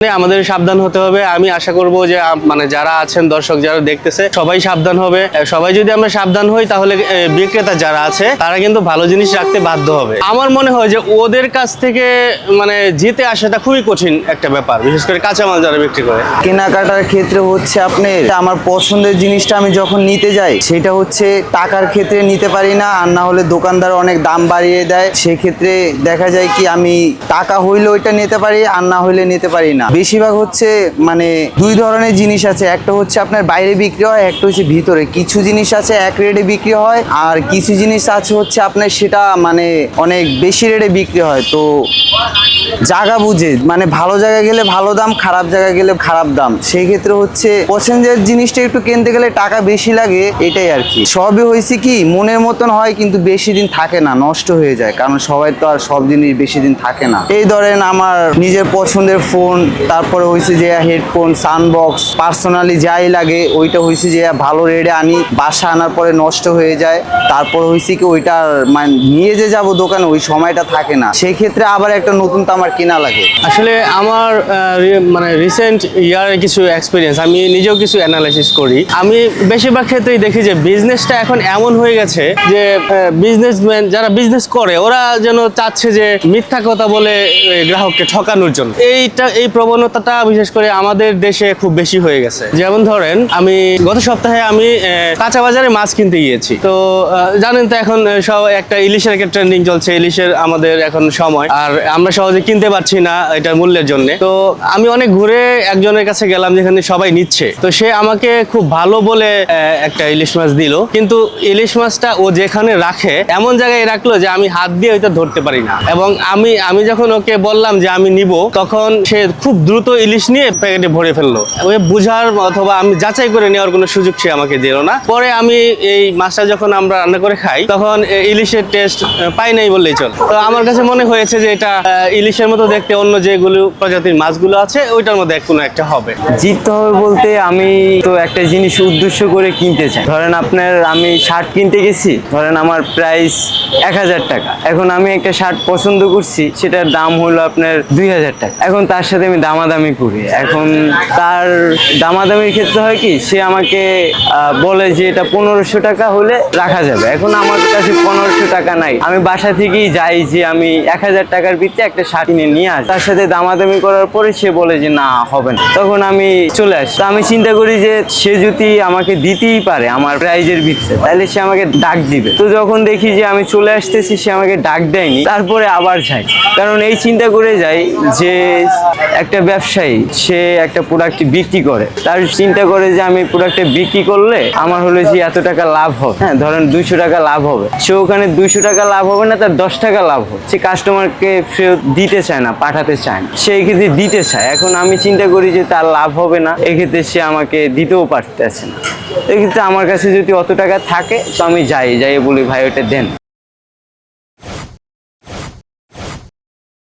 আমাদের সাবধান হতে হবে। আমি আশা করব যে মানে যারা আছেন দর্শক যারা দেখতেছে সবাই সাবধান হবে। সবাই যদি আমরা সাবধান হই তাহলে বিক্রেতা যারা আছে তারা কিন্তু ভালো জিনিস রাখতে বাধ্য হবে। আমার মনে হয় যে ওদের কাছ থেকে মানে জিতে আসাটা খুবই কঠিন একটা ব্যাপার, বিশেষ করে কাঁচামাল যারা বিক্রি করে। কেনাকাটার ক্ষেত্রে হচ্ছে আপনি আমার পছন্দের জিনিসটা আমি যখন নিতে যাই সেটা হচ্ছে টাকার ক্ষেত্রে নিতে পারি না, আর না হলে দোকানদার অনেক দাম বাড়িয়ে দেয়। সেক্ষেত্রে দেখা যায় কি আমি টাকা হইলে ওইটা নিতে পারি, আর না হইলে নিতে পারি না। বেশিরভাগ হচ্ছে মানে দুই ধরনের জিনিস আছে, একটা হচ্ছে আপনার বাইরে বিক্রি হয়, একটা হচ্ছে ভিতরে। কিছু জিনিস আছে এক রেটে বিক্রি হয়, আর কিছু জিনিস আছে হচ্ছে আপনার সেটা মানে অনেক বেশি রেটে বিক্রি হয়। তো জায়গা বুঝে মানে ভালো জায়গায় গেলে ভালো দাম, খারাপ জায়গায় গেলে খারাপ দাম। সেই ক্ষেত্রে হচ্ছে পছন্দের জিনিসটা একটু কিনতে গেলে টাকা বেশি লাগে, এটাই আর কি। সবই হয়েছে কি মনের মতন হয় কিন্তু বেশি দিন থাকে না, নষ্ট হয়ে যায়, কারণ সবাই তো আর সব জিনিস বেশি দিন থাকে না। এই ধরেন আমার নিজের পছন্দের ফোন, তারপরে হয়েছে যে হেডফোন, সাউন্ডবক্স, পার্সোনালি যাই লাগে ওইটা হয়েছে যে ভালো রেটে আনি, বাসা আনার পরে নষ্ট হয়ে যায়। তারপর হয়েছে কি ওইটা মানে নিয়ে যে যাবো দোকানে ওই সময়টা থাকে না, সেই ক্ষেত্রে আবার একটা নতুন তো আমার কেনা লাগে। আসলে আমার মানে রিসেন্ট ইয়ারে কিছু এক্সপিরিয়েন্স, আমি নিজেও কিছু অ্যানালাইসিস করি। আমি বেশিরভাগ ক্ষেত্রেই দেখি যে বিজনেসটা এখন এমন হয়ে গেছে যে বিজনেসম্যান যারা বিজনেস করে ওরা যেন চাচ্ছে যে মিথ্যা কথা বলে গ্রাহককে ঠকানোর জন্য। এই প্রবণতাটা বিশেষ করে আমাদের দেশে খুব বেশি হয়ে গেছে। যেমন ধরেন আমি গত সপ্তাহে আমি কাঁচা বাজারে মাছ কিনতে গিয়েছি। তো জানেন তো এখন সব একটা ইলিশের একটা ট্রেন্ডিং চলছে, ইলিশের আমাদের এখন সময়, আর আমরা সহজে কিনতে পারছি না এটার মূল্যের জন্য। তো আমি অনেক ঘুরে একজনের কাছে গেলাম যেখানে সবাই নিচ্ছে। তো সে আমাকে খুব ভালো বলে একটা ইলিশ মাছ দিল, কিন্তু ইলিশ মাছটা ও যেখানে রাখে এমন জায়গায় রাখলো যে আমি হাত দিয়ে ওইটা ধরতে পারি না। এবং আমি যখন ওকে বললাম যে আমি নিব, তখন সে খুব দ্রুত ইলিশ নিয়ে প্যাকেটে ভরে ফেললো। ওই বুঝার অথবা আমি যাচাই করে নেওয়ার কোনো সুযোগ সে আমাকে দিল না। পরে আমি এই মাছটা যখন আমরা রান্না করে খাই তখন ইলিশের টেস্ট পাই নাই বললেই চল। তো আমার কাছে মনে হয়েছে যে এটা ইলিশের মতো দেখতে অন্য যেগুলো প্রজাতির মাছগুলো আছে ওইটার মধ্যে কোনো একটা হবে। জিততে হবে বলতে আমি তো একটা জিনিস উদ্দেশ্য করে কিনতে চাই। ধরেন আপনার আমি শার্ট কিনতে গেছি, ধরেন আমার প্রাইস 1000 টাকা। এখন আমি একটা শার্ট পছন্দ করছি, সেটার দাম হলো আপনার 2000 টাকা। এখন তার সাথে আমি দামাদামি করি। এখন তার দামাদামির ক্ষেত্রে হয় কি সে আমাকে বলে যে এটা 1500 টাকা হলে রাখা যাবে। এখন আমার কাছে 1500 টাকা নাই, আমি বাসা থেকেই যাই যে আমি 1000 টাকার ভিতরে একটা শার্ট কিনে নিয়ে আসি। তার সাথে দামাদামি করার পরে সে বলে যে না হবে না, তখন আমি চলে আসি। তো আমি চিন্তা করি যে সে যদি আমাকে দিতেই পারে আমার প্রাইজের ভিতরে তাহলে সে আমাকে ডাক দিবে। তো যখন দেখি যে আমি চলে আসতেছি সে আমাকে ডাক দেয়নি, তারপরে আবার যাই। কারণ এই চিন্তা করে যাই যে একটা ব্যবসায়ী সে একটা প্রোডাক্ট বিক্রি করে, তার চিন্তা করে যে আমি প্রোডাক্টটা বিক্রি করলে আমার হলো যে এত টাকা লাভ হবে। হ্যাঁ ধরেন 200 টাকা লাভ হবে, সে ওখানে 200 টাকা লাভ হবে না, তার 10 টাকা লাভ হবে। সে কাস্টমারকে ফেরত দিতে চায় না, পাঠাতে চায় না, সেই ক্ষেত্রে দিতে চায়। এখন আমি চিন্তা করি যে তার লাভ হবে না, এক্ষেত্রে সে আমাকে দিতেও পারতেছে না। এক্ষেত্রে আমার কাছে যদি অত টাকা থাকে তো আমি যাই বলি ভাই ওটা দেন।